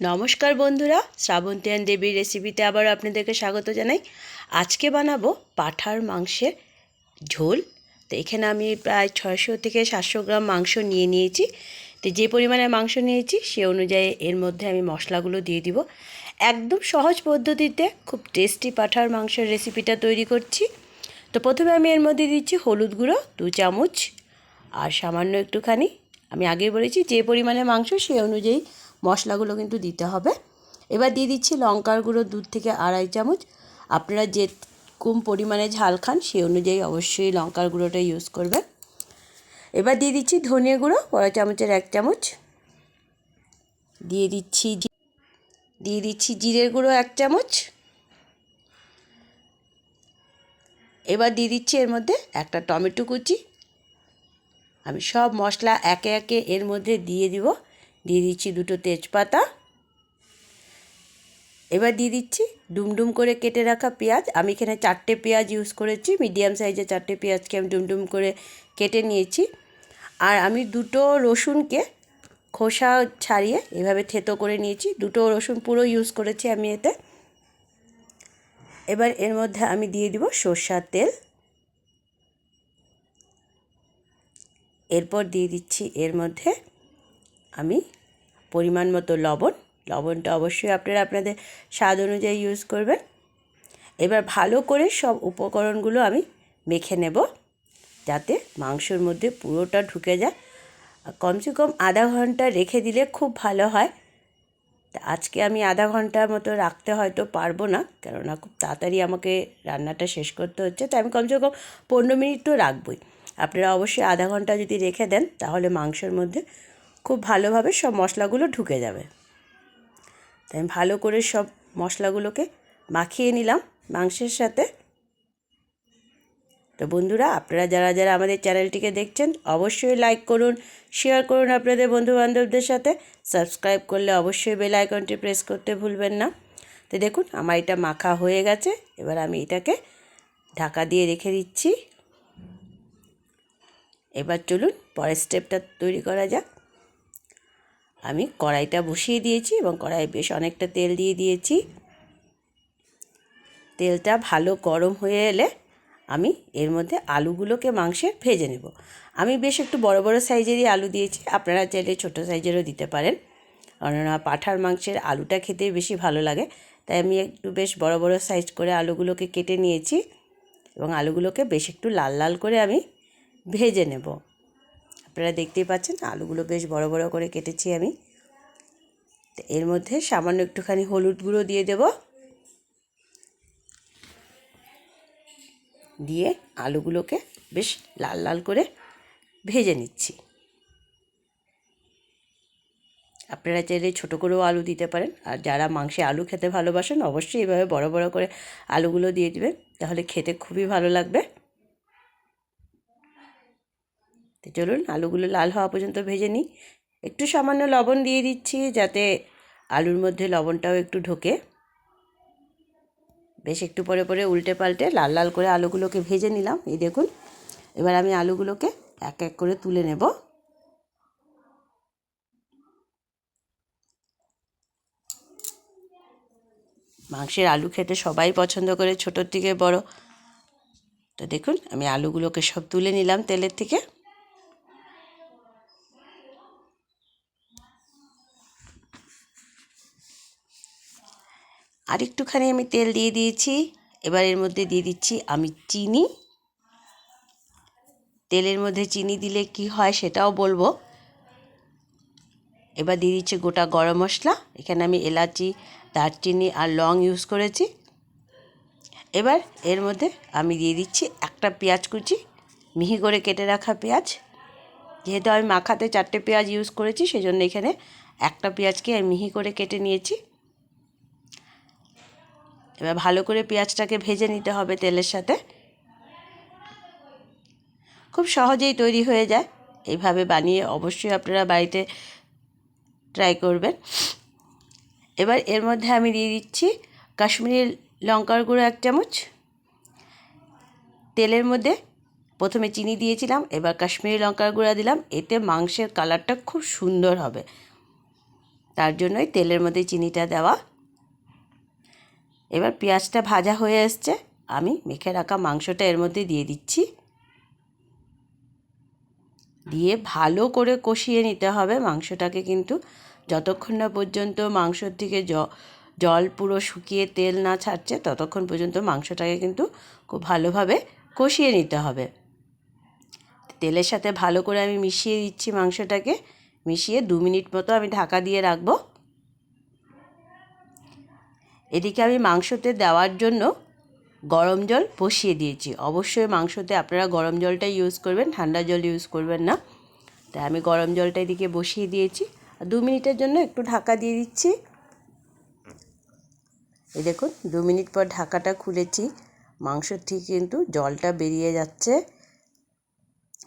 নমস্কার বন্ধুরা, শ্রাবন্তী অ্যান্ড দেবীর রেসিপিতে আবার আপনাদেরকে স্বাগত জানাই। আজকে বানাবো পাঁঠার মাংসের ঝোল। তো এখানে আমি প্রায় 600 থেকে 700 গ্রাম মাংস নিয়েছি। তো যে পরিমাণে মাংস নিয়েছি সে অনুযায়ী এর মধ্যে আমি মশলাগুলো দিয়ে দিব। একদম সহজ পদ্ধতিতে খুব টেস্টি পাঁঠার মাংসের রেসিপিটা তৈরি করছি। তো প্রথমে আমি এর মধ্যে দিচ্ছি হলুদ গুঁড়ো 2 চামচ, আর সামান্য একটুখানি, আমি আগেই বলেছি যে পরিমাণে মাংস সেই অনুযায়ী মশলাগুলো কিন্তু দিতে হবে। এবার দিয়ে দিচ্ছি লঙ্কার গুঁড়ো 2 থেকে 2.5 চামচ। আপনারা যে কম পরিমাণে ঝাল খান সেই অনুযায়ী অবশ্যই লঙ্কার গুঁড়োটা ইউজ করবেন। এবার দিয়ে দিচ্ছি ধনিয়া গুঁড়ো 1 চামচের 1 চামচ। দিয়ে দিচ্ছি জিরের গুঁড়ো 1 চামচ। এবার দিয়ে দিচ্ছি এর মধ্যে একটা টমেটো কুচি। আমি সব মশলা একে একে এর মধ্যে দিয়ে দিচ্ছি 2টো তেজপাতা। এবার দিয়ে দিচ্ছি ডুমডুম করে কেটে রাখা পেঁয়াজ। আমি এখানে 4টে পেঁয়াজ ইউজ করেছি, মিডিয়াম সাইজের 4টে পেঁয়াজকে আমি ডুমডুম করে কেটে নিয়েছি। আর আমি 2টো রসুনকে খোসা ছাড়িয়ে এভাবে থেতো করে নিয়েছি। 2টো রসুন পুরো ইউজ করেছি আমি এতে। এবার এর মধ্যে আমি দিয়ে দিব সরষের তেল। এরপর দিয়ে দিচ্ছি এর মধ্যে আমি পরিমাণ মতো লবণটা অবশ্যই আপনারা আপনাদের স্বাদ অনুযায়ী ইউজ করবেন। এবার ভালো করে সব উপকরণগুলো আমি মেখে নেব যাতে মাংসের মধ্যে পুরোটা ঢুকে যায়। কমসে কম আধা ঘন্টা রেখে দিলে খুব ভালো হয়। আজকে আমি আধা ঘন্টার মতো রাখতে হয়তো পারবো না, কেননা খুব তাড়াতাড়ি আমাকে রান্নাটা শেষ করতে হচ্ছে। তো আমি কমসে কম 15 মিনিট তো রাখবই। আপনারা অবশ্যই আধা ঘন্টা যদি রেখে দেন তাহলে মাংসের মধ্যে খুব ভালোভাবে সব মশলাগুলো ঢুকে যাবে। তাই আমি ভালো করে সব মশলাগুলোকে মাখিয়ে নিলাম মাংসের সাথে। তো বন্ধুরা, আপনারা যারা যারা আমাদের চ্যানেলটিকে দেখছেন অবশ্যই লাইক করুন, শেয়ার করুন আপনাদের বন্ধুবান্ধবদের সাথে। সাবস্ক্রাইব করলে অবশ্যই বেল আইকনটি প্রেস করতে ভুলবেন না। তো দেখুন আমার এটা মাখা হয়ে গেছে। এবার আমি এটাকে ঢাকা দিয়ে রেখে দিচ্ছি। এবার চলুন পরের স্টেপটা তৈরি করা যাক। আমি কড়াইটা বসিয়ে দিয়েছি এবং কড়াইয়ে বেশ অনেকটা তেল দিয়ে দিয়েছি। তেলটা ভালো গরম হয়ে এলে আমি এর মধ্যে আলুগুলোকে মাংসের ভেজে নেব। আমি বেশ একটু বড় বড় সাইজেরই আলু দিয়েছি, আপনারা চাইলে ছোটো সাইজেরও দিতে পারেন, কেননা পাঁঠার মাংসের আলুটা খেতে বেশি ভালো লাগে। তাই আমি একটু বেশ বড় বড় সাইজ করে আলুগুলোকে কেটে নিয়েছি এবং আলুগুলোকে বেশ একটু লাল লাল করে আমি ভেজে নেব। আপনারা দেখতেই পাচ্ছেন আলুগুলো বেশ বড় বড় করে কেটেছি আমি। তো এর মধ্যে সামান্য একটুখানি হলুদ গুঁড়ো দিয়ে দেব, দিয়ে আলুগুলোকে বেশ লাল লাল করে ভেজে নিচ্ছি। আপনারা চাইলে ছোটো করেও আলু দিতে পারেন, আর যারা মাংসে আলু খেতে ভালোবাসেন অবশ্যই এভাবে বড় বড় করে আলুগুলো দিয়ে দেবেন, তাহলে খেতে খুবই ভালো লাগবে। তো চলুন আলুগুলো লাল হওয়া পর্যন্ত ভেজে নিই। একটু সামান্য লবণ দিয়ে দিচ্ছি যাতে আলুর মধ্যে লবণটাও একটু ঢোকে। বেশ একটু পরে পরে উল্টে পাল্টে লাল লাল করে আলুগুলোকে ভেজে নিলাম। এই দেখুন, এবার আমি আলুগুলোকে এক এক করে তুলে নেব। মাংসের আলু খেতে সবাই পছন্দ করে, ছোটোর থেকে বড়। তো দেখুন আমি আলুগুলোকে সব তুলে নিলাম তেলের থেকে। আর একটুখানি আমি তেল দিয়ে দিয়েছি। এবার এর মধ্যে দিয়ে দিচ্ছি আমি চিনি। তেলের মধ্যে চিনি দিলে কি হয় সেটাও বলবো। এবার দিয়ে দিচ্ছি গোটা গরম মশলা। এখানে আমি এলাচি, দারচিনি আর লং ইউজ করেছি। এবার এর মধ্যে আমি দিয়ে দিচ্ছি একটা পেঁয়াজ কুচি, মিহি করে কেটে রাখা পেঁয়াজ। যেহেতু আমি মাখাতে 4টে পেঁয়াজ ইউজ করেছি সেই জন্য এখানে একটা পেঁয়াজকে আমি মিহি করে কেটে নিয়েছি। এবার ভালো করে পেঁয়াজটাকে ভেজে নিতে হবে তেলের সাথে। খুব সহজেই তৈরি হয়ে যায়, এইভাবে বানিয়ে অবশ্যই আপনারা বাড়িতে ট্রাই করবেন। এবার এর মধ্যে আমি দিয়ে দিচ্ছি কাশ্মীরি লঙ্কার গুঁড়ো 1 চামচ। তেলের মধ্যে প্রথমে চিনি দিয়েছিলাম, এবার কাশ্মীরি লঙ্কার গুঁড়া দিলাম। এতে মাংসের কালারটা খুব সুন্দর হবে। তার জন্যই তেলের মধ্যে চিনিটা দেওয়া। এবার পেঁয়াজটা ভাজা হয়ে এসছে, আমি মেখে রাখা মাংসটা এর মধ্যে দিয়ে দিচ্ছি। দিয়ে ভালো করে কষিয়ে নিতে হবে মাংসটাকে, কিন্তু যতক্ষণ না পর্যন্ত মাংসর থেকে জল পুরো শুকিয়ে তেল না ছাড়ছে ততক্ষণ পর্যন্ত মাংসটাকে কিন্তু খুব ভালোভাবে কষিয়ে নিতে হবে। তেলের সাথে ভালো করে আমি মিশিয়ে দিচ্ছি মাংসটাকে, মিশিয়ে 2 মিনিট মতো আমি ঢাকা দিয়ে রাখবো। এদিকে আমি মাংসতে দেওয়ার জন্য গরম জল বসিয়ে দিয়েছি। অবশ্যই মাংসতে আপনারা গরম জলটাই ইউজ করবেন, ঠান্ডা জল ইউজ করবেন না। তাই আমি গরম জলটা এদিকে বসিয়ে দিয়েছি, 2 মিনিটের জন্য একটু ঢাকা দিয়ে দিচ্ছি। এই দেখুন 2 মিনিট পর ঢাকাটা খুলেছি, মাংসর থেকে কিন্তু জলটা বেরিয়ে যাচ্ছে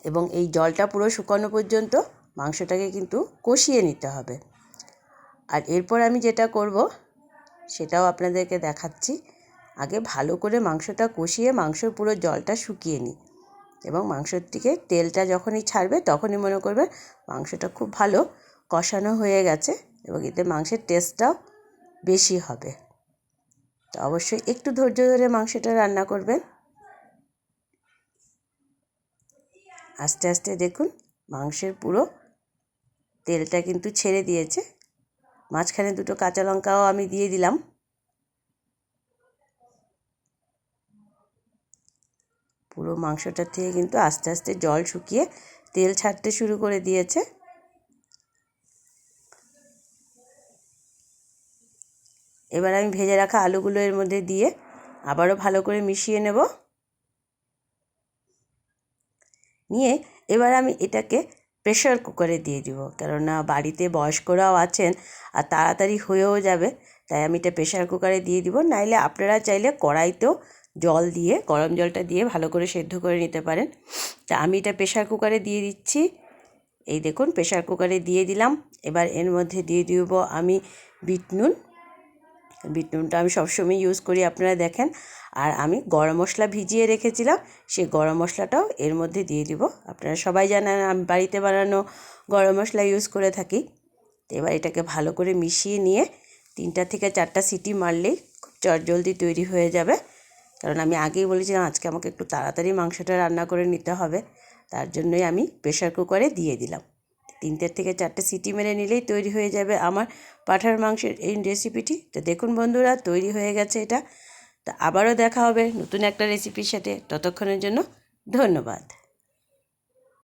এবং এই জলটা পুরো শুকানো পর্যন্ত মাংসটাকে কিন্তু কষিয়ে নিতে হবে। আর এরপর আমি যেটা করব সেটাও আপনাদেরকে দেখাচ্ছি। আগে ভালো করে মাংসটা কষিয়ে মাংসর পুরো জলটা শুকিয়ে নিই এবং মাংসর থেকে তেলটা যখনই ছাড়বে তখনই মনে করবে মাংসটা খুব ভালো কষানো হয়ে গেছে এবং এতে মাংসের টেস্টটাও বেশি হবে। তো অবশ্যই একটু ধৈর্য ধরে মাংসটা রান্না করবেন। আস্তে আস্তে দেখুন মাংসের পুরো তেলটা কিন্তু ছেড়ে দিয়েছে। মাঝখানে 2টো কাঁচা লঙ্কাও আমি দিয়ে দিলাম। পুরো মাংসটার থেকে কিন্তু আস্তে আস্তে জল শুকিয়ে তেল ছাড়তে শুরু করে দিয়েছে। এবার আমি ভেজে রাখা আলুগুলো এর মধ্যে দিয়ে আবারও ভালো করে মিশিয়ে নেব। নিয়ে এবার আমি এটাকে প্রেশার কুকারে দিয়ে দিব, কেননা বাড়িতে বয়স্করাও আছেন আর তাড়াতাড়ি হয়েও যাবে, তাই আমি এটা প্রেশার কুকারে দিয়ে দিব। নাইলে আপনারা চাইলে কড়াইতেও জল দিয়ে, গরম জলটা দিয়ে ভালো করে সেদ্ধ করে নিতে পারেন। তা আমি এটা প্রেশার কুকারে দিয়ে দিচ্ছি। এই দেখুন প্রেশার কুকারে দিয়ে দিলাম। এবার এর মধ্যে দিয়ে দিব আমি বিট নুন। বিট নুনটা আমি সবসময় ইউজ করি, আপনারা দেখেন। আর আমি গরম মশলা ভিজিয়ে রেখেছিলাম, সেই গরম মশলাটাও এর মধ্যে দিয়ে দিব। আপনারা সবাই জানেন আমি বাড়িতে বানানো গরম মশলা ইউজ করে থাকি। তো এবার এটাকে ভালো করে মিশিয়ে নিয়ে 3টা থেকে 4টা সিটি মারলেই খুব চটজলদি তৈরি হয়ে যাবে। কারণ আমি আগেই বলেছিলাম আজকে আমাকে একটু তাড়াতাড়ি মাংসটা রান্না করে নিতে হবে, তার জন্যই আমি প্রেশার কুকারে দিয়ে দিলাম। 3টে থেকে 4টে সিটি মেরে নিলেই তৈরি হয়ে যাবে আমার পাঁঠার মাংসের এই রেসিপিটি। তো দেখুন বন্ধুরা তৈরি হয়ে গেছে এটা। তো আবারও দেখা হবে নতুন একটা রেসিপির সাথে, ততক্ষণের জন্য ধন্যবাদ।